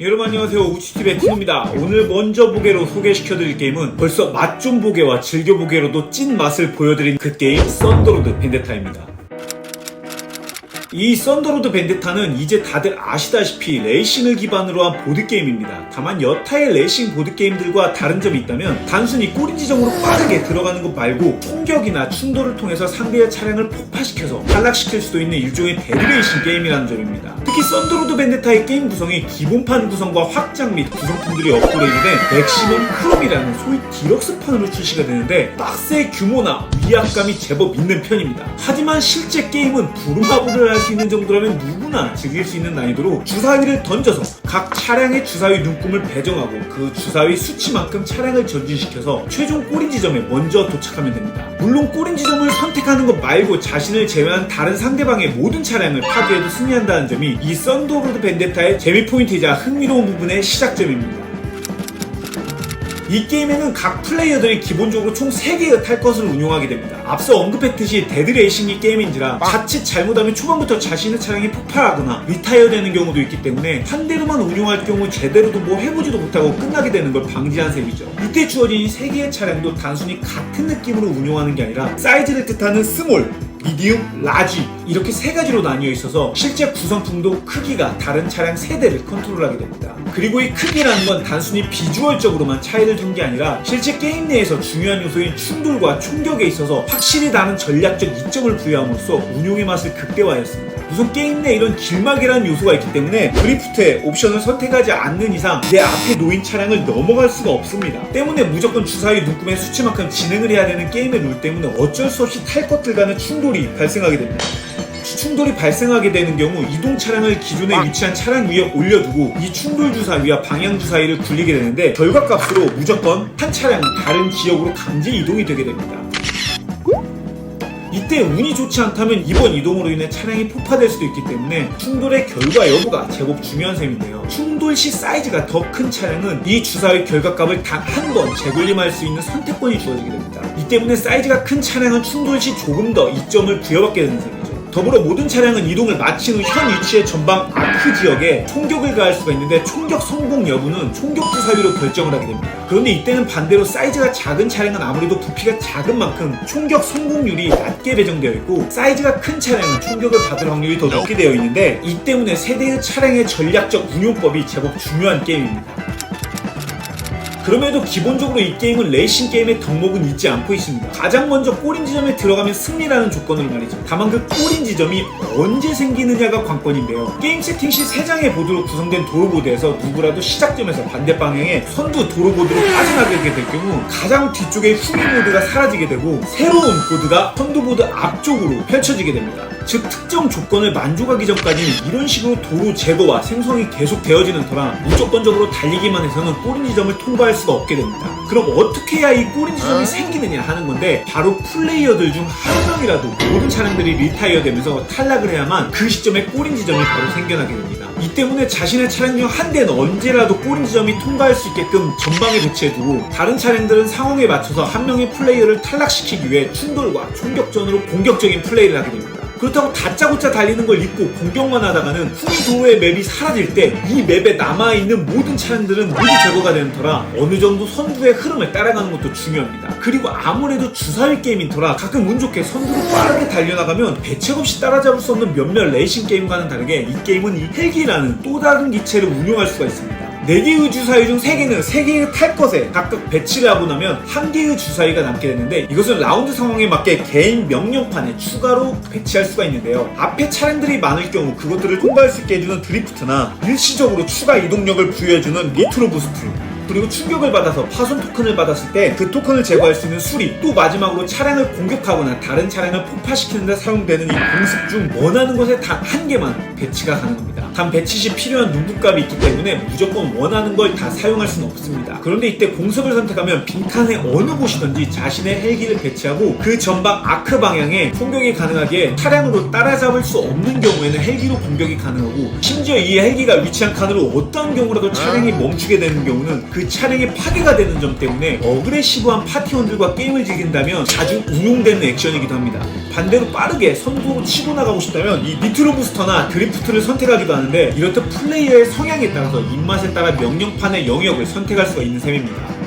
여러분 안녕하세요, 우치TV의 티노입니다. 오늘 먼저 보게로 소개시켜드릴 게임은 벌써 맛 좀 보게와 즐겨보게로도 찐 맛을 보여드린 그 게임 썬더로드 벤데타입니다. 이 썬더로드 벤데타는 이제 다들 아시다시피 레이싱을 기반으로 한 보드게임입니다. 다만 여타의 레이싱 보드게임들과 다른 점이 있다면 단순히 꼬린 지점으로 빠르게 들어가는 것 말고 총격이나 충돌을 통해서 상대의 차량을 폭파시켜서 탈락시킬 수도 있는 일종의 데드레이싱 게임이라는 점입니다. 특히 썬더로드 벤데타의 게임 구성이 기본판 구성과 확장 및 구성품들이 업그레이드된 맥시멈 크롬이라는 소위 디럭스판으로 출시가 되는데 박스의 규모나 위압감이 제법 있는 편입니다. 하지만 실제 게임은 부루마블을 할 수 있는 정도라면 누구나 즐길 수 있는 난이도로 주사위를 던져서 각 차량의 주사위 눈금을 배정하고 그 주사위 수치만큼 차량을 전진시켜서 최종 꼬린 지점에 먼저 도착하면 됩니다. 물론 꼬린 지점을 선택하는 것 말고 자신을 제외한 다른 상대방의 모든 차량을 파괴해도 승리한다는 점이 이 썬더로드 벤데타의 재미 포인트이자 흥미로운 부분의 시작점입니다. 이 게임에는 각 플레이어들이 기본적으로 총 3개의 탈 것을 운용하게 됩니다. 앞서 언급했듯이 데드레이싱이 게임인지라 자칫 잘못하면 초반부터 자신의 차량이 폭발하거나 리타이어 되는 경우도 있기 때문에 한 대로만 운용할 경우 제대로도 뭐 해보지도 못하고 끝나게 되는 걸 방지한 셈이죠. 이때 주어진 이 3개의 차량도 단순히 같은 느낌으로 운용하는 게 아니라 사이즈를 뜻하는 스몰, 미디움, 라지 이렇게 3가지로 나뉘어 있어서 실제 구성품도 크기가 다른 차량 3대를 컨트롤하게 됩니다. 그리고 이 크기라는 건 단순히 비주얼적으로만 차이를 둔 게 아니라 실제 게임 내에서 중요한 요소인 충돌과 총격에 있어서 확실히 다른 전략적 이점을 부여함으로써 운용의 맛을 극대화했습니다. 우선 게임 내 이런 길막이라는 요소가 있기 때문에 드리프트의 옵션을 선택하지 않는 이상 내 앞에 놓인 차량을 넘어갈 수가 없습니다. 때문에 무조건 주사위 눈금의 수치만큼 진행을 해야 되는 게임의 룰 때문에 어쩔 수 없이 탈 것들 간의 충돌이 발생하게 됩니다. 충돌이 발생하게 되는 경우 이동 차량을 기존에 위치한 차량 위에 올려두고 이 충돌 주사위와 방향 주사위를 굴리게 되는데 결과값으로 무조건 한 차량이 다른 지역으로 강제 이동이 되게 됩니다. 이때 운이 좋지 않다면 이번 이동으로 인해 차량이 폭파될 수도 있기 때문에 충돌의 결과 여부가 제법 중요한 셈인데요. 충돌 시 사이즈가 더 큰 차량은 이 주사위 결과값을 단 한 번 재굴림할 수 있는 선택권이 주어지게 됩니다. 이 때문에 사이즈가 큰 차량은 충돌 시 조금 더 이점을 부여받게 되는 셈이죠. 더불어 모든 차량은 이동을 마친 후 현 위치의 전방 아크 지역에 총격을 가할 수가 있는데 총격 성공 여부는 총격 주사위로 결정을 하게 됩니다. 그런데 이때는 반대로 사이즈가 작은 차량은 아무래도 부피가 작은 만큼 총격 성공률이 낮게 배정되어 있고 사이즈가 큰 차량은 총격을 받을 확률이 더 높게 되어 있는데 이 때문에 세대의 차량의 전략적 운용법이 제법 중요한 게임입니다. 그럼에도 기본적으로 이 게임은 레이싱 게임의 덕목은 잊지 않고 있습니다. 가장 먼저 꼬린 지점에 들어가면 승리라는 조건으로 말이죠. 다만 그 꼬린 지점이 언제 생기느냐가 관건인데요. 게임 세팅 시 3장의 보드로 구성된 도로보드에서 누구라도 시작점에서 반대 방향에 선두 도로보드로 빠져나가게 될 경우 가장 뒤쪽의 후위 보드가 사라지게 되고 새로운 보드가 선두보드 앞쪽으로 펼쳐지게 됩니다. 즉 특정 조건을 만족하기 전까지는 이런 식으로 도로 제거와 생성이 계속 되어지는 터라 무조건적으로 달리기만 해서는 꼬린 지점을 통과할 수가 없게 됩니다. 그럼 어떻게 해야 이 꼬린 지점이 생기느냐 하는 건데 바로 플레이어들 중 한 명이라도 모든 차량들이 리타이어 되면서 탈락을 해야만 그 시점에 꼬린 지점이 바로 생겨나게 됩니다. 이 때문에 자신의 차량 중 한 대는 언제라도 꼬린 지점이 통과할 수 있게끔 전방에 배치해두고 다른 차량들은 상황에 맞춰서 한 명의 플레이어를 탈락시키기 위해 충돌과 총격전으로 공격적인 플레이를 하게 됩니다. 그렇다고 다짜고짜 달리는 걸 잊고 공격만 하다가는 후위 도로의 맵이 사라질 때 이 맵에 남아있는 모든 차량들은 모두 제거가 되는 터라 어느 정도 선두의 흐름을 따라가는 것도 중요합니다. 그리고 아무래도 주사위 게임인 터라 가끔 운 좋게 선두로 빠르게 달려나가면 대책 없이 따라잡을 수 없는 몇몇 레이싱 게임과는 다르게 이 게임은 이 헬기라는 또 다른 기체를 운용할 수가 있습니다. 4개의 주사위 중 3개는 3개의 탈 것에 각각 배치를 하고 나면 1개의 주사위가 남게 되는데 이것은 라운드 상황에 맞게 개인 명령판에 추가로 배치할 수가 있는데요. 앞에 차량들이 많을 경우 그것들을 통과할 수 있게 해주는 드리프트나 일시적으로 추가 이동력을 부여해주는 니트로 부스트, 그리고 충격을 받아서 파손 토큰을 받았을 때 그 토큰을 제거할 수 있는 수리, 또 마지막으로 차량을 공격하거나 다른 차량을 폭파시키는 데 사용되는 이 공습 중 원하는 것에 단 1개만 배치가 가능합니다. 단 배치 시 필요한 눈금값이 있기 때문에 무조건 원하는 걸 다 사용할 수는 없습니다. 그런데 이때 공습을 선택하면 빈칸의 어느 곳이든지 자신의 헬기를 배치하고 그 전방 아크 방향에 공격이 가능하기에 차량으로 따라잡을 수 없는 경우에는 헬기로 공격이 가능하고 심지어 이 헬기가 위치한 칸으로 어떤 경우라도 차량이 멈추게 되는 경우는 그 차량이 파괴가 되는 점 때문에 어그레시브한 파티원들과 게임을 즐긴다면 자주 운용되는 액션이기도 합니다. 반대로 빠르게 선두로 치고 나가고 싶다면 이 니트로 부스터나 드리프트를 선택하기도 하는데, 이렇듯 플레이어의 성향에 따라서 입맛에 따라 명령판의 영역을 선택할 수가 있는 셈입니다.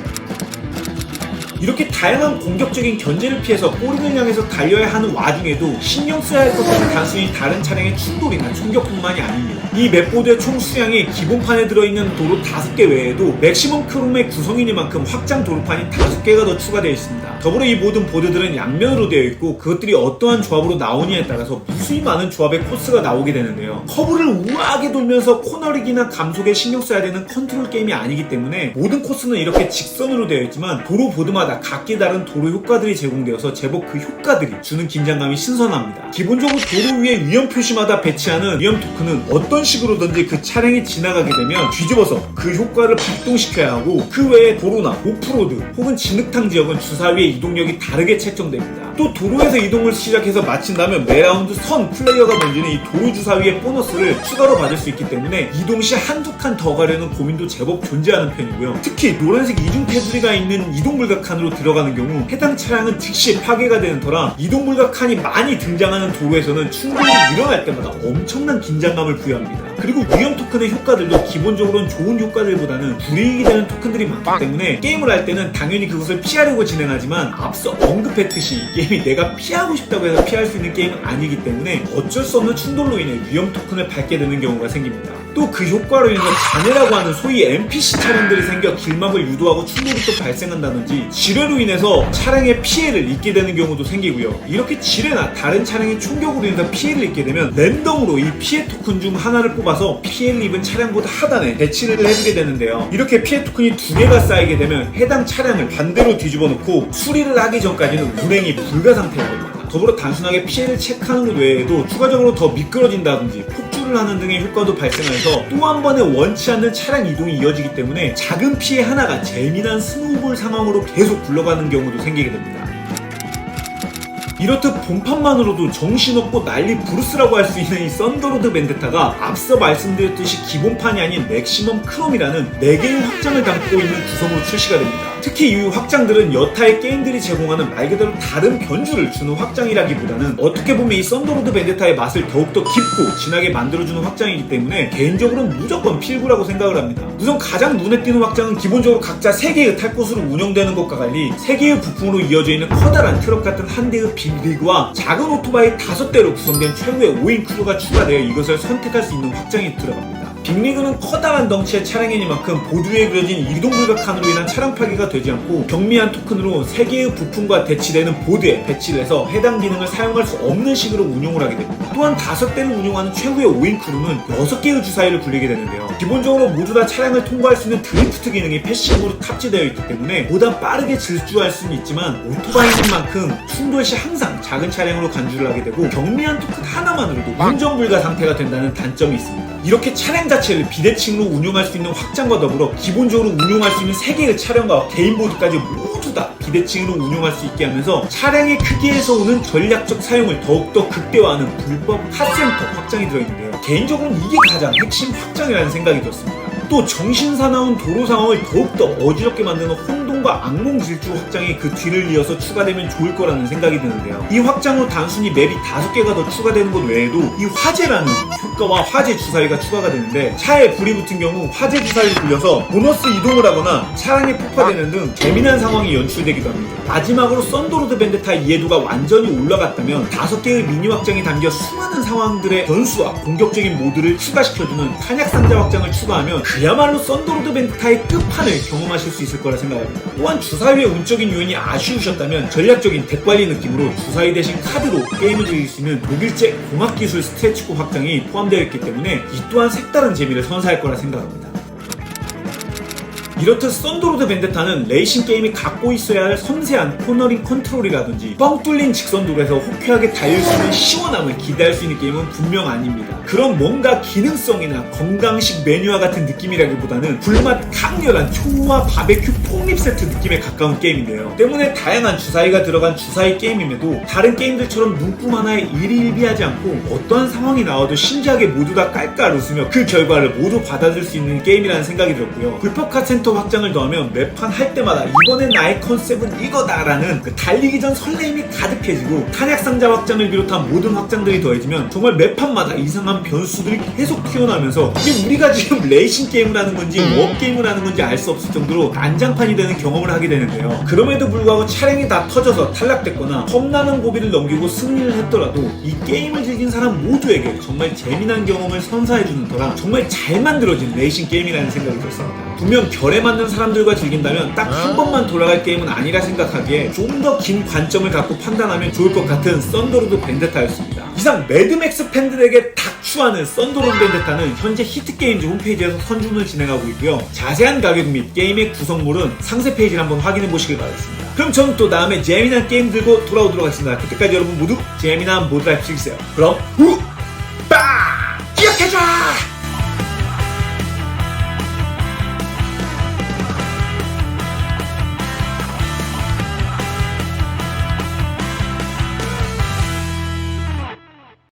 이렇게 다양한 공격적인 견제를 피해서 골인을 향해서 달려야 하는 와중에도 신경 써야 할 것은 단순히 다른 차량의 충돌이나 충격뿐만이 아닙니다. 이 맵보드의 총 수량이 기본판에 들어있는 도로 5개 외에도 맥시멈 크롬의 구성이니만큼 확장 도로판이 5개가 더 추가되어 있습니다. 더불어 이 모든 보드들은 양면으로 되어 있고 그것들이 어떠한 조합으로 나오냐에 따라서 무수히 많은 조합의 코스가 나오게 되는데요. 커브를 우아하게 돌면서 코너링이나 감속에 신경 써야 되는 컨트롤 게임이 아니기 때문에 모든 코스는 이렇게 직선으로 되어 있지만 도로 보드마다 각기 다른 도로 효과들이 제공되어서 제법 그 효과들이 주는 긴장감이 신선합니다. 기본적으로 도로 위에 위험 표시마다 배치하는 위험 토큰은 어떤 식으로든지 그 차량이 지나가게 되면 뒤집어서 그 효과를 발동시켜야 하고, 그 외에 도로나 오프로드 혹은 진흙탕 지역은 주사위의 이동력이 다르게 책정됩니다. 또 도로에서 이동을 시작해서 마친다면 매 라운드 선 플레이어가 던지는 이 도로 주사위의 보너스를 추가로 받을 수 있기 때문에 이동 시 한두 칸 더 가려는 고민도 제법 존재하는 편이고요. 특히 노란색 이중 테두리가 있는 이동불가 칸으로 들어가는 경우 해당 차량은 즉시 파괴가 되는 터라 이동불가 칸이 많이 등장하는 도로에서는 충돌이 일어날 때마다 엄청난 긴장감을 부여합니다. 그리고 위험 토큰의 효과들도 기본적으로는 좋은 효과들보다는 불이익이 되는 토큰들이 많기 때문에 게임을 할 때는 당연히 그것을 피하려고 진행하지만, 앞서 언급했듯이 이 게임이 내가 피하고 싶다고 해서 피할 수 있는 게임은 아니기 때문에 어쩔 수 없는 충돌로 인해 위험 토큰을 밟게 되는 경우가 생깁니다. 또 그 효과로 인해서 잔해라고 하는 소위 NPC 차량들이 생겨 길막을 유도하고 충돌이 또 발생한다든지, 지뢰로 인해서 차량의 피해를 입게 되는 경우도 생기고요. 이렇게 지뢰나 다른 차량의 총격으로 인해서 피해를 입게 되면 랜덤으로 이 피해 토큰 중 하나를 뽑아서 피해를 입은 차량보다 하단에 배치를 해주게 되는데요. 이렇게 피해 토큰이 2개가 쌓이게 되면 해당 차량을 반대로 뒤집어 놓고 수리를 하기 전까지는 운행이 불가 상태가 됩니다. 더불어 단순하게 피해를 체크하는 것 외에도 추가적으로 더 미끄러진다든지 폭주를 하는 등의 효과도 발생해서 또 한 번에 원치 않는 차량 이동이 이어지기 때문에 작은 피해 하나가 재미난 스노우볼 상황으로 계속 굴러가는 경우도 생기게 됩니다. 이렇듯 본판만으로도 정신없고 난리 부르스라고 할 수 있는 이 썬더로드 벤데타가 앞서 말씀드렸듯이 기본판이 아닌 맥시멈 크롬이라는 4개의 확장을 담고 있는 구성으로 출시가 됩니다. 특히 이 확장들은 여타의 게임들이 제공하는 말 그대로 다른 변주를 주는 확장이라기보다는 어떻게 보면 이 썬더로드 벤데타의 맛을 더욱더 깊고 진하게 만들어주는 확장이기 때문에 개인적으로는 무조건 필구라고 생각을 합니다. 우선 가장 눈에 띄는 확장은 기본적으로 각자 3개의 탈 곳으로 운영되는 것과 달리 3개의 부품으로 이어져 있는 커다란 트럭 같은 한 대의 빅리그와 작은 오토바이 5대로 구성된 최후의 5인 크루가 추가되어 이것을 선택할 수 있는 확장이 들어갑니다. 빅리그는 커다란 덩치의 차량이니만큼 보드 위에 그려진 이동불가 칸으로 인한 차량 파괴가 되지 않고 경미한 토큰으로 3개의 부품과 대치되는 보드에 배치를 해서 해당 기능을 사용할 수 없는 식으로 운용을 하게 됩니다. 또한 5대를 운용하는 최후의 5인 크루는 6개의 주사위를 굴리게 되는데요. 기본적으로 모두 다 차량을 통과할 수 있는 드리프트 기능이 패시브로 탑재되어 있기 때문에 보다 빠르게 질주할 수는 있지만 오토바이인 만큼 충돌 시 항상 작은 차량으로 간주를 하게 되고 경미한 토큰 하나만으로도 운전 불가 상태가 된다는 단점이 있습니다. 이렇게 차량 자체를 비대칭으로 운용할 수 있는 확장과 더불어 기본적으로 운용할 수 있는 3개의 차량과 개인 보드까지 모두 다 비대칭으로 운용할 수 있게 하면서 차량의 크기에서 오는 전략적 사용을 더욱더 극대화하는 불법 카센터 확장이 들어있는데요. 개인적으로는 이게 가장 핵심 확장이라는 생각이 들었습니다. 또 정신사나운 도로 상황을 더욱더 어지럽게 만드는 혼돈과 악몽 질주 확장이 그 뒤를 이어서 추가되면 좋을 거라는 생각이 드는데요. 이 확장으로 단순히 맵이 5개가 더 추가되는 것 외에도 이 화재라는 효과와 화재 주사위가 추가가 되는데, 차에 불이 붙은 경우 화재 주사위를 굴려서 보너스 이동을 하거나 차량에 폭파되는 등 재미난 상황이 연출되기도 합니다. 마지막으로 썬더로드 벤데타의 이해도가 완전히 올라갔다면 5개의 미니 확장이 담겨 수많은 상황들의 변수와 공격적인 모드를 추가시켜주는 탄약상자 확장을 추가하면 그야말로 썬더로드 벤데타의 끝판을 경험하실 수 있을 거라 생각합니다. 또한 주사위의 운적인 요인이 아쉬우셨다면 전략적인 덱관리 느낌으로 주사위 대신 카드로 게임을 즐길 수 있는 독일제 공학기술 스트레치고 확장이 포함되어 있기 때문에 이 또한 색다른 재미를 선사할 거라 생각합니다. 이렇듯 썬더로드 벤데타는 레이싱 게임이 갖고 있어야 할 섬세한 코너링 컨트롤이라든지 뻥 뚫린 직선도로에서 호쾌하게 달릴 수 있는 시원함을 기대할 수 있는 게임은 분명 아닙니다. 그런 뭔가 기능성이나 건강식 메뉴와 같은 느낌이라기보다는 불맛 강렬한 초우와 바베큐 폭립 세트 느낌에 가까운 게임인데요. 때문에 다양한 주사위가 들어간 주사위 게임임에도 다른 게임들처럼 문구 하나에 일희일비하지 않고 어떠한 상황이 나와도 신기하게 모두 다 깔깔 웃으며 그 결과를 모두 받아들일 수 있는 게임이라는 생각이 들었고요. 불법 카센터 계속해서 확장을 더하면 매판 할 때마다 이번에 나의 컨셉은 이거다라는 그 달리기 전 설레임이 가득해지고 탄약상자 확장을 비롯한 모든 확장들이 더해지면 정말 매판마다 이상한 변수들이 계속 튀어나오면서 이게 우리가 지금 레이싱 게임을 하는 건지 워게임을 하는 건지 알 수 없을 정도로 난장판이 되는 경험을 하게 되는데요. 그럼에도 불구하고 차량이 다 터져서 탈락됐거나 험난한 고비를 넘기고 승리를 했더라도 이 게임을 즐긴 사람 모두에게 정말 재미난 경험을 선사해주는 터라 정말 잘 만들어진 레이싱 게임이라는 생각이 들었습니다. 분명 결에 맞는 사람들과 즐긴다면 딱 한 번만 돌아갈 게임은 아니라 생각하기에 좀 더 긴 관점을 갖고 판단하면 좋을 것 같은 썬더로드 벤데타였습니다. 이상 매드맥스 팬들에게 닥추하는 썬더로드 벤데타는 현재 히트게임즈 홈페이지에서 선준을 진행하고 있고요. 자세한 가격 및 게임의 구성물은 상세 페이지를 한번 확인해 보시길 바라겠습니다. 그럼 저는 또 다음에 재미난 게임 들고 돌아오도록 하겠습니다. 그때까지 여러분 모두 재미난 모드라이프 즐기세요. 그럼 후!